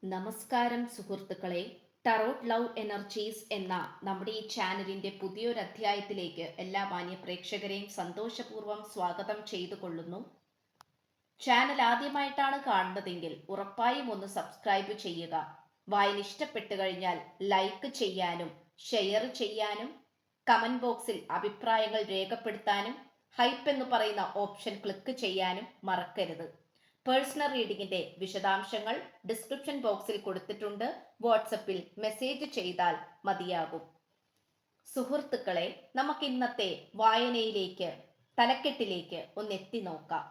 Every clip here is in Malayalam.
നമസ്കാരം സുഹൃത്തുക്കളെ. ടറോട്ട് ലവ് എനർജീസ് എന്ന നമ്മുടെ ഈ ചാനലിന്റെ പുതിയൊരു അധ്യായത്തിലേക്ക് എല്ലാ മാന്യ പ്രേക്ഷകരെയും സന്തോഷപൂർവ്വം സ്വാഗതം ചെയ്തു കൊള്ളുന്നു. ചാനൽ ആദ്യമായിട്ടാണ് കാണുന്നതെങ്കിൽ ഉറപ്പായും ഒന്ന് സബ്സ്ക്രൈബ് ചെയ്യുക. വായന ഇഷ്ടപ്പെട്ടു കഴിഞ്ഞാൽ ലൈക്ക് ചെയ്യാനും ഷെയർ ചെയ്യാനും കമന്റ് ബോക്സിൽ അഭിപ്രായങ്ങൾ രേഖപ്പെടുത്താനും ഹൈപ്പ് എന്ന് പറയുന്ന ഓപ്ഷൻ ക്ലിക്ക് ചെയ്യാനും മറക്കരുത്. പേഴ്സണൽ റീഡിങ്ങിന്റെ വിശദാംശങ്ങൾ ഡിസ്ക്രിപ്ഷൻ ബോക്സിൽ കൊടുത്തിട്ടുണ്ട്. വാട്സപ്പിൽ മെസ്സേജ് ചെയ്താൽ മതിയാകും. സുഹൃത്തുക്കളെ, നമുക്ക് ഇന്നത്തെ വായനയിലേക്ക് തലക്കെട്ടിലേക്ക് ഒന്ന് എത്തി നോക്കാം.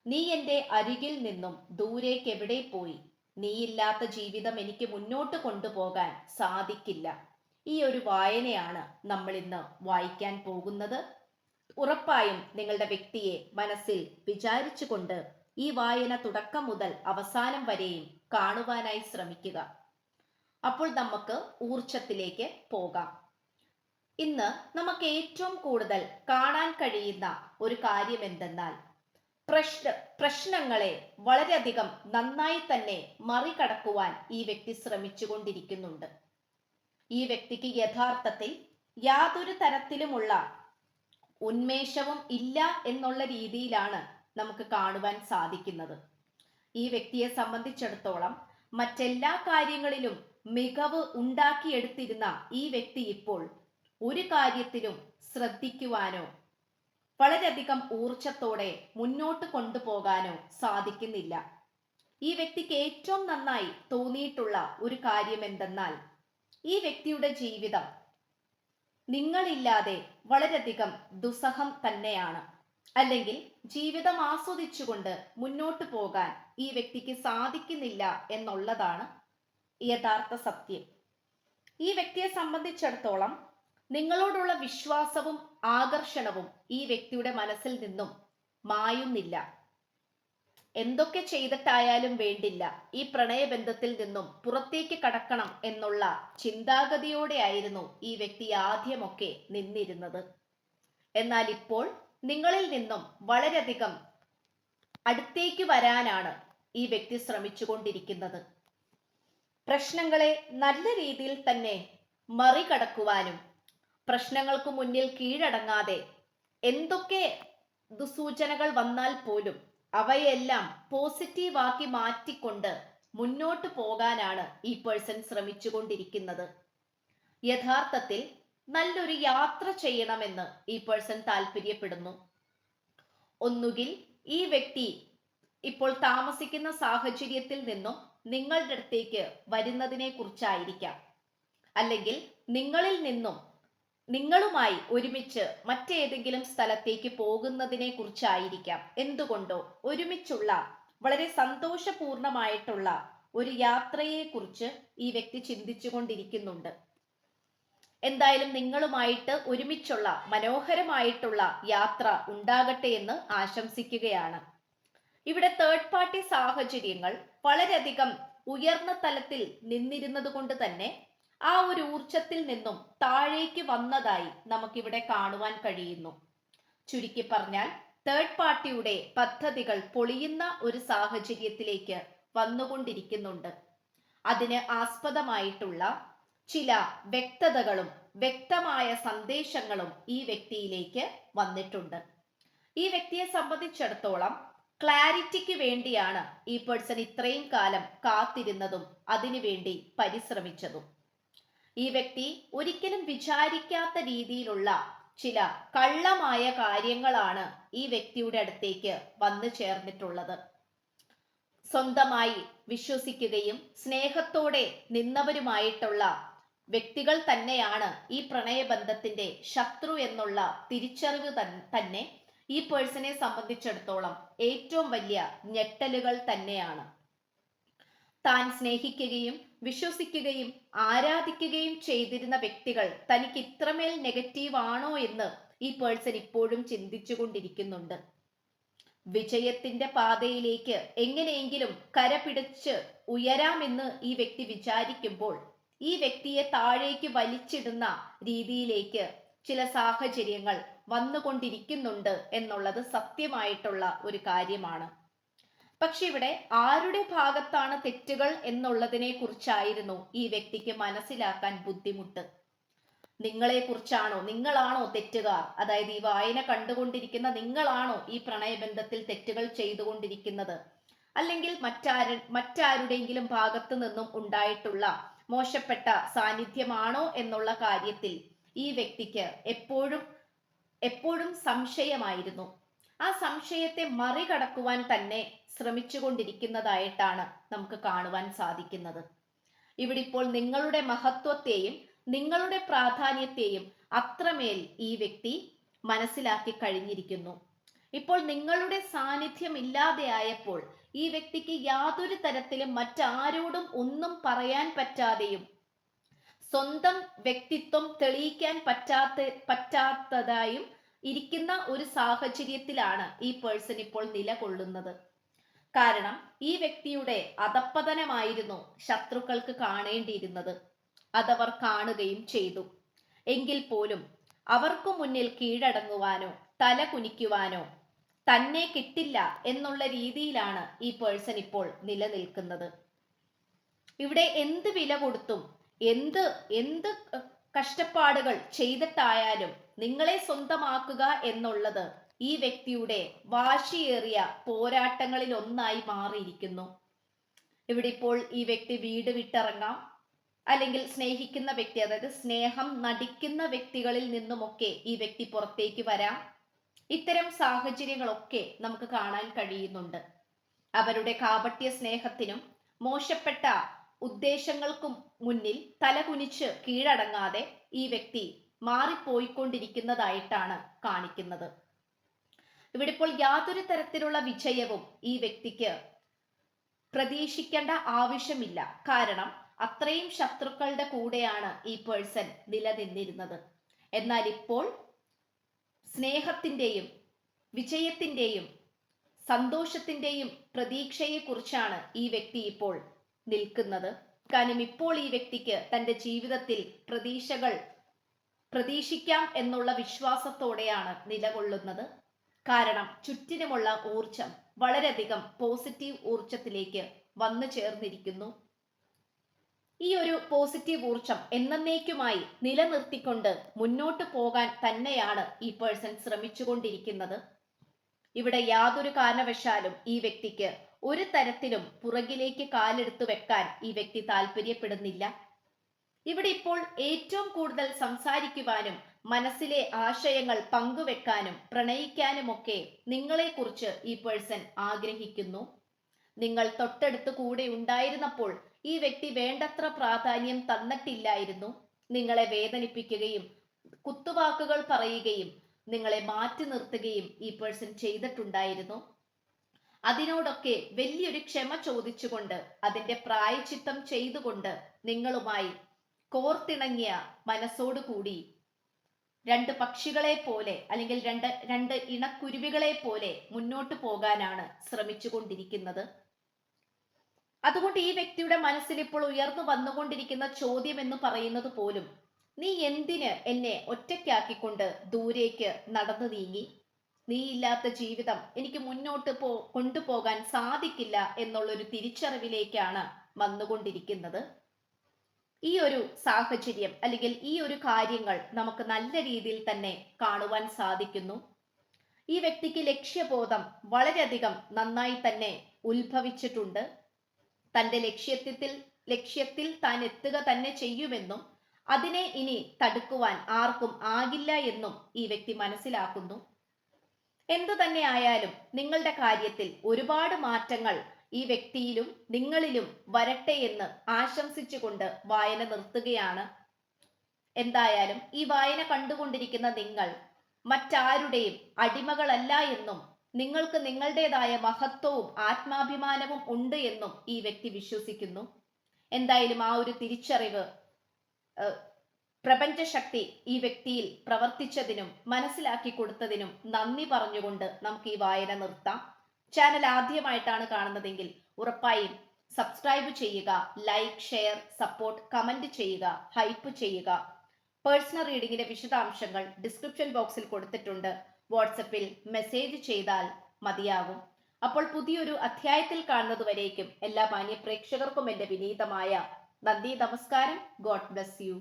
നീ എൻ്റെ അരികിൽ നിന്നും ദൂരേക്ക് എവിടെ പോയി? നീയില്ലാത്ത ജീവിതം എനിക്ക് മുന്നോട്ട് കൊണ്ടുപോകാൻ സാധിക്കില്ല. ഈ ഒരു വായനയാണ് നമ്മൾ ഇന്ന് വായിക്കാൻ പോകുന്നത്. ഉറപ്പായും നിങ്ങളുടെ വ്യക്തിയെ മനസ്സിൽ വിചാരിച്ചുകൊണ്ട് ഈ വായന തുടക്കം മുതൽ അവസാനം വരെയും കാണുവാനായി ശ്രമിക്കുക. അപ്പോൾ നമുക്ക് ഊർജത്തിലേക്ക് പോകാം. ഇന്ന് നമുക്ക് ഏറ്റവും കൂടുതൽ കാണാൻ കഴിയുന്ന ഒരു കാര്യം എന്തെന്നാൽ പ്രശ്നങ്ങളെ വളരെയധികം നന്നായി തന്നെ മറികടക്കുവാൻ ഈ വ്യക്തി ശ്രമിച്ചുകൊണ്ടിരിക്കുന്നുണ്ട്. ഈ വ്യക്തിക്ക് യഥാർത്ഥത്തിൽ യാതൊരു തരത്തിലുമുള്ള ഉന്മേഷവും ഇല്ല എന്നുള്ള രീതിയിലാണ് നമുക്ക് കാണുവാൻ സാധിക്കുന്നത്. ഈ വ്യക്തിയെ സംബന്ധിച്ചിടത്തോളം മറ്റെല്ലാ കാര്യങ്ങളിലും മികവ് ഉണ്ടാക്കിയെടുത്തിരുന്ന ഈ വ്യക്തി ഇപ്പോൾ ഒരു കാര്യത്തിലും ശ്രദ്ധിക്കുവാനോ വളരെയധികം ഊർജത്തോടെ മുന്നോട്ട് കൊണ്ടുപോകാനോ സാധിക്കുന്നില്ല. ഈ വ്യക്തിക്ക് ഏറ്റവും നന്നായി തോന്നിയിട്ടുള്ള ഒരു കാര്യം എന്തെന്നാൽ ഈ വ്യക്തിയുടെ ജീവിതം നിങ്ങളില്ലാതെ വളരെയധികം ദുസ്സഹം തന്നെയാണ്. അല്ലെങ്കിൽ ജീവിതം ആസ്വദിച്ചുകൊണ്ട് മുന്നോട്ട് പോകാൻ ഈ വ്യക്തിക്ക് സാധിക്കുന്നില്ല എന്നുള്ളതാണ് യഥാർത്ഥ സത്യം. ഈ വ്യക്തിയെ സംബന്ധിച്ചിടത്തോളം നിങ്ങളോടുള്ള വിശ്വാസവും ആകർഷണവും ഈ വ്യക്തിയുടെ മനസ്സിൽ നിന്നും മായുന്നില്ല. എന്തൊക്കെ ചെയ്തിട്ടായാലും വേണ്ടില്ല, ഈ പ്രണയബന്ധത്തിൽ നിന്നും പുറത്തേക്ക് കടക്കണം എന്നുള്ള ചിന്താഗതിയോടെ ആയിരുന്നു ഈ വ്യക്തി ആദ്യമൊക്കെ നിന്നിരുന്നത്. എന്നാൽ ഇപ്പോൾ നിങ്ങളിൽ നിന്നും വളരെയധികം അടുത്തേക്ക് വരാനാണ് ഈ വ്യക്തി ശ്രമിച്ചുകൊണ്ടിരിക്കുന്നത്. പ്രശ്നങ്ങളെ നല്ല രീതിയിൽ തന്നെ മറികടക്കുവാനും പ്രശ്നങ്ങൾക്ക് മുന്നിൽ കീഴടങ്ങാതെ എന്തൊക്കെ ദുസൂചനകൾ വന്നാൽ പോലും അവയെല്ലാം പോസിറ്റീവാക്കി മാറ്റിക്കൊണ്ട് മുന്നോട്ട് പോകാനാണ് ഈ പേഴ്സൺ ശ്രമിച്ചുകൊണ്ടിരിക്കുന്നത്. യഥാർത്ഥത്തിൽ നല്ലൊരു യാത്ര ചെയ്യണമെന്ന് ഈ പേഴ്സൺ താല്പര്യപ്പെടുന്നു. ഒന്നുകിൽ ഈ വ്യക്തി ഇപ്പോൾ താമസിക്കുന്ന സാഹചര്യത്തിൽ നിന്നും നിങ്ങളുടെ അടുത്തേക്ക് വരുന്നതിനെ കുറിച്ചായിരിക്കാം, അല്ലെങ്കിൽ നിങ്ങളിൽ നിന്നും നിങ്ങളുമായി ഒരുമിച്ച് മറ്റേതെങ്കിലും സ്ഥലത്തേക്ക് പോകുന്നതിനെ കുറിച്ചായിരിക്കാം. എന്തുകൊണ്ടോ ഒരുമിച്ചുള്ള വളരെ സന്തോഷപൂർണമായിട്ടുള്ള ഒരു യാത്രയെ കുറിച്ച് ഈ വ്യക്തി ചിന്തിച്ചു കൊണ്ടിരിക്കുന്നുണ്ട്. എന്തായാലും നിങ്ങളുമായിട്ട് ഒരുമിച്ചുള്ള മനോഹരമായിട്ടുള്ള യാത്ര ഉണ്ടാകട്ടെ എന്ന് ആശംസിക്കുകയാണ്. ഇവിടെ തേർഡ് പാർട്ടി സാഹചര്യങ്ങൾ വളരെയധികം ഉയർന്ന തലത്തിൽ നിന്നിരുന്നത് കൊണ്ട് തന്നെ ആ ഒരു ഊർജത്തിൽ നിന്നും താഴേക്ക് വന്നതായി നമുക്കിവിടെ കാണുവാൻ കഴിയുന്നു. ചുരുക്കി പറഞ്ഞാൽ തേർഡ് പാർട്ടിയുടെ പദ്ധതികൾ പൊളിയുന്ന ഒരു സാഹചര്യത്തിലേക്ക് വന്നുകൊണ്ടിരിക്കുന്നുണ്ട്. അതിന് ആസ്പദമായിട്ടുള്ള ചില വ്യക്തതകളും വ്യക്തമായ സന്ദേശങ്ങളും ഈ വ്യക്തിയിലേക്ക് വന്നിട്ടുണ്ട്. ഈ വ്യക്തിയെ സംബന്ധിച്ചിടത്തോളം ക്ലാരിറ്റിക്ക് വേണ്ടിയാണ് ഈ പേഴ്സൺ ഇത്രയും കാലം കാത്തിരുന്നതും അതിനുവേണ്ടി പരിശ്രമിച്ചതും. ഈ വ്യക്തി ഒരിക്കലും വിചാരിക്കാത്ത രീതിയിലുള്ള ചില കള്ളമായ കാര്യങ്ങളാണ് ഈ വ്യക്തിയുടെ അടുത്തേക്ക് വന്നു ചേർന്നിട്ടുള്ളത്. സ്വന്തമായി വിശ്വസിക്കുകയും സ്നേഹത്തോടെ നിന്നവരുമായിട്ടുള്ള വ്യക്തികൾ തന്നെയാണ് ഈ പ്രണയബന്ധത്തിന്റെ ശത്രു എന്നുള്ള തിരിച്ചറിവ് തന്നെ ഈ പേഴ്സണെ സംബന്ധിച്ചിടത്തോളം ഏറ്റവും വലിയ ഞെട്ടലുകൾ തന്നെയാണ്. താൻ സ്നേഹിക്കുകയും വിശ്വസിക്കുകയും ആരാധിക്കുകയും ചെയ്തിരുന്ന വ്യക്തികൾ തനിക്ക് ഇത്രമേൽ നെഗറ്റീവ് ആണോ എന്ന് ഈ പേഴ്സൺ ഇപ്പോഴും ചിന്തിച്ചു കൊണ്ടിരിക്കുന്നുണ്ട്. വിജയത്തിന്റെ പാതയിലേക്ക് എങ്ങനെയെങ്കിലും കരപിടിച്ച് ഉയരാമെന്ന് ഈ വ്യക്തി വിചാരിക്കുമ്പോൾ ഈ വ്യക്തിയെ താഴേക്ക് വലിച്ചിടുന്ന രീതിയിലേക്ക് ചില സാഹചര്യങ്ങൾ വന്നുകൊണ്ടിരിക്കുന്നുണ്ട് എന്നുള്ളത് സത്യമായിട്ടുള്ള ഒരു കാര്യമാണ്. പക്ഷെ ഇവിടെ ആരുടെ ഭാഗത്താണ് തെറ്റുകൾ എന്നുള്ളതിനെ കുറിച്ചായിരുന്നു ഈ വ്യക്തിക്ക് മനസ്സിലാക്കാൻ ബുദ്ധിമുട്ട്. നിങ്ങളെ കുറിച്ചാണോ, നിങ്ങളാണോ തെറ്റുകാർ? അതായത് ഈ വായന കണ്ടുകൊണ്ടിരിക്കുന്ന നിങ്ങളാണോ ഈ പ്രണയബന്ധത്തിൽ തെറ്റുകൾ ചെയ്തുകൊണ്ടിരിക്കുന്നത്? അല്ലെങ്കിൽ മറ്റാരുടെയെങ്കിലും ഭാഗത്തു നിന്നും ഉണ്ടായിട്ടുള്ള മോശപ്പെട്ട സാന്നിധ്യമാണോ എന്നുള്ള കാര്യത്തിൽ ഈ വ്യക്തിക്ക് എപ്പോഴും സംശയമായിരുന്നു. ആ സംശയത്തെ മറികടക്കുവാൻ തന്നെ ശ്രമിച്ചുകൊണ്ടിരിക്കുന്നതായിട്ടാണ് നമുക്ക് കാണുവാൻ സാധിക്കുന്നത്. ഇവിടെ ഇപ്പോൾ നിങ്ങളുടെ മഹത്വത്തെയും നിങ്ങളുടെ പ്രാധാന്യത്തെയും അത്രമേൽ ഈ വ്യക്തി മനസ്സിലാക്കി കഴിഞ്ഞിരിക്കുന്നു. ഇപ്പോൾ നിങ്ങളുടെ സാന്നിധ്യം ഇല്ലാതെയായപ്പോൾ ഈ വ്യക്തിക്ക് യാതൊരു തരത്തിലും മറ്റാരോടും ഒന്നും പറയാൻ പറ്റാതെയും സ്വന്തം വ്യക്തിത്വം തെളിയിക്കാൻ പറ്റാത്തതായും ഇരിക്കുന്ന ഒരു സാഹചര്യത്തിലാണ് ഈ പേഴ്സൺ ഇപ്പോൾ നിലകൊള്ളുന്നത്. കാരണം ഈ വ്യക്തിയുടെ അധപ്പതനമായിരുന്നു ശത്രുക്കൾക്ക് കാണേണ്ടിയിരുന്നത്. അതവർ കാണുകയും ചെയ്തു. എങ്കിൽ പോലും അവർക്കു മുന്നിൽ കീഴടങ്ങുവാനോ തല കുനിക്കുവാനോ തന്നെ കിട്ടില്ല എന്നുള്ള രീതിയിലാണ് ഈ പേഴ്സൺ ഇപ്പോൾ നിലനിൽക്കുന്നത്. ഇവിടെ എന്ത് വില കൊടുത്തും എന്ത് കഷ്ടപ്പാടുകൾ ചെയ്തിട്ടായാലും നിങ്ങളെ സ്വന്തമാക്കുക എന്നുള്ളത് ഈ വ്യക്തിയുടെ വാശിയേറിയ പോരാട്ടങ്ങളിൽ ഒന്നായി മാറിയിരിക്കുന്നു. ഇവിടെ ഇപ്പോൾ ഈ വ്യക്തി വീട് വിട്ടിറങ്ങാം, അല്ലെങ്കിൽ സ്നേഹിക്കുന്ന വ്യക്തി, അതായത് സ്നേഹം നടിക്കുന്ന വ്യക്തികളിൽ നിന്നുമൊക്കെ ഈ വ്യക്തി പുറത്തേക്ക് വരാം. ഇത്തരം സാഹചര്യങ്ങളൊക്കെ നമുക്ക് കാണാൻ കഴിയുന്നുണ്ട്. അവരുടെ കാപട്യ സ്നേഹത്തിനും മോശപ്പെട്ട ഉദ്ദേശങ്ങൾക്കും മുന്നിൽ തലകുനിച്ച് കീഴടങ്ങാതെ ഈ വ്യക്തി മാറിപ്പോയിക്കൊണ്ടിരിക്കുന്നതായിട്ടാണ് കാണിക്കുന്നത്. ഇവിടെ ഇപ്പോൾ യാതൊരു തരത്തിലുള്ള വിജയവും ഈ വ്യക്തിക്ക് പ്രതീക്ഷിക്കേണ്ട ആവശ്യമില്ല. കാരണം അത്രയും ശത്രുക്കളുടെ കൂടെയാണ് ഈ പേഴ്സൺ നിലനിന്നിരുന്നത്. എന്നാൽ ഇപ്പോൾ സ്നേഹത്തിന്റെയും വിജയത്തിന്റെയും സന്തോഷത്തിന്റെയും പ്രതീക്ഷയെക്കുറിച്ചാണ് ഈ വ്യക്തി ഇപ്പോൾ നിൽക്കുന്നത്. കാരണം ഇപ്പോൾ ഈ വ്യക്തിക്ക് തന്റെ ജീവിതത്തിൽ പ്രതീക്ഷിക്കാം എന്നുള്ള വിശ്വാസത്തോടെയാണ് നിലകൊള്ളുന്നത്. കാരണം ചുറ്റിനുമുള്ള ഊർജം വളരെയധികം പോസിറ്റീവ് ഊർജത്തിലേക്ക് വന്നു ചേർന്നിരിക്കുന്നു. ഈ ഒരു പോസിറ്റീവ് ഊർജം എന്നേക്കുമായി നിലനിർത്തിക്കൊണ്ട് മുന്നോട്ട് പോകാൻ തന്നെയാണ് ഈ പേഴ്സൺ ശ്രമിച്ചുകൊണ്ടിരിക്കുന്നത്. ഇവിടെ യാതൊരു കാരണവശാലും ഈ വ്യക്തിക്ക് ഒരു തരത്തിലും പുറകിലേക്ക് കാലെടുത്തു വെക്കാൻ ഈ വ്യക്തി താല്പര്യപ്പെടുന്നില്ല. ഇവിടെ ഇപ്പോൾ ഏറ്റവും കൂടുതൽ സംസാരിക്കുവാനും മനസ്സിലെ ആശയങ്ങൾ പങ്കുവെക്കാനും പ്രണയിക്കാനുമൊക്കെ നിങ്ങളെക്കുറിച്ച് ഈ പേഴ്സൺ ആഗ്രഹിക്കുന്നു. നിങ്ങൾ തൊട്ടടുത്ത് കൂടെ ഉണ്ടായിരുന്നപ്പോൾ ഈ വ്യക്തി വേണ്ടത്ര പ്രാധാന്യം തന്നിട്ടില്ലായിരുന്നു. നിങ്ങളെ വേദനിപ്പിക്കുകയും കുത്തുവാക്കുകൾ പറയുകയും നിങ്ങളെ മാറ്റി നിർത്തുകയും ഈ പേഴ്സൺ ചെയ്തിട്ടുണ്ടായിരുന്നു. അതിനോടൊക്കെ വലിയൊരു ക്ഷമ ചോദിച്ചുകൊണ്ട് അതിന്റെ പ്രായച്ചിത്തം ചെയ്തുകൊണ്ട് നിങ്ങളുമായി കോർത്തിണങ്ങിയ മനസ്സോടുകൂടി രണ്ട് പക്ഷികളെ പോലെ അല്ലെങ്കിൽ രണ്ട് ഇണക്കുരുവികളെ പോലെ മുന്നോട്ട് പോകാനാണ് ശ്രമിച്ചുകൊണ്ടിരിക്കുന്നത്. അതുകൊണ്ട് ഈ വ്യക്തിയുടെ മനസ്സിൽ ഇപ്പോൾ ഉയർന്നു വന്നുകൊണ്ടിരിക്കുന്ന ചോദ്യം എന്ന് പറയുന്നത് പോലും, നീ എന്തിന് എന്നെ ഒറ്റയ്ക്കാക്കിക്കൊണ്ട് ദൂരേക്ക് നടന്നു നീങ്ങി? നീ ഇല്ലാത്ത ജീവിതം എനിക്ക് മുന്നോട്ട് കൊണ്ടുപോകാൻ സാധിക്കില്ല എന്നുള്ളൊരു തിരിച്ചറിവിലേക്കാണ് വന്നുകൊണ്ടിരിക്കുന്നത്. ഈ ഒരു സാഹചര്യം അല്ലെങ്കിൽ ഈ ഒരു കാര്യങ്ങൾ നമുക്ക് നല്ല രീതിയിൽ തന്നെ കാണുവാൻ സാധിക്കുന്നു. ഈ വ്യക്തിക്ക് ലക്ഷ്യബോധം വളരെയധികം നന്നായി തന്നെ ഉത്ഭവിച്ചിട്ടുണ്ട്. തന്റെ ലക്ഷ്യത്തിൽ താൻ എത്തുക തന്നെ ചെയ്യുമെന്നും അതിനെ ഇനി തടുക്കുവാൻ ആർക്കും ആകില്ല എന്നും ഈ വ്യക്തി മനസ്സിലാക്കുന്നു. എന്തു തന്നെ ആയാലും നിങ്ങളുടെ കാര്യത്തിൽ ഒരുപാട് മാറ്റങ്ങൾ ഈ വ്യക്തിയിലും നിങ്ങളിലും വരട്ടെ എന്ന് ആശംസിച്ചുകൊണ്ട് വായന നിർത്തുകയാണ്. എന്തായാലും ഈ വായന കണ്ടുകൊണ്ടിരിക്കുന്ന നിങ്ങൾ മറ്റാരുടെയും അടിമകളല്ല എന്നും നിങ്ങൾക്ക് നിങ്ങളുടേതായ മഹത്വവും ആത്മാഭിമാനവും ഉണ്ട് എന്നും ഈ വ്യക്തി വിശ്വസിക്കുന്നു. എന്തായാലും ആ ഒരു തിരിച്ചറിവ് പ്രപഞ്ചശക്തി ഈ വ്യക്തിയിൽ പ്രവർത്തിച്ചതിനും മനസ്സിലാക്കി കൊടുത്തതിനും നന്ദി പറഞ്ഞുകൊണ്ട് നമുക്ക് ഈ വായന നിർത്താം. ചാനൽ ആദ്യമായിട്ടാണ് കാണുന്നതെങ്കിൽ ഉറപ്പായും സബ്സ്ക്രൈബ് ചെയ്യുക, ലൈക്ക്, ഷെയർ, സപ്പോർട്ട്, കമന്റ് ചെയ്യുക, ഹൈപ്പ് ചെയ്യുക. പേഴ്സണൽ റീഡിങ്ങിന്റെ വിശദാംശങ്ങൾ ഡിസ്ക്രിപ്ഷൻ ബോക്സിൽ കൊടുത്തിട്ടുണ്ട്. വാട്സപ്പിൽ മെസ്സേജ് ചെയ്താൽ മതിയാകും. അപ്പോൾ പുതിയൊരു അധ്യായത്തിൽ കാണുന്നതുവരേക്കും എല്ലാ മാന്യ പ്രേക്ഷകർക്കും എൻ്റെ വിനീതമായ നന്ദി, നമസ്കാരം. God bless you.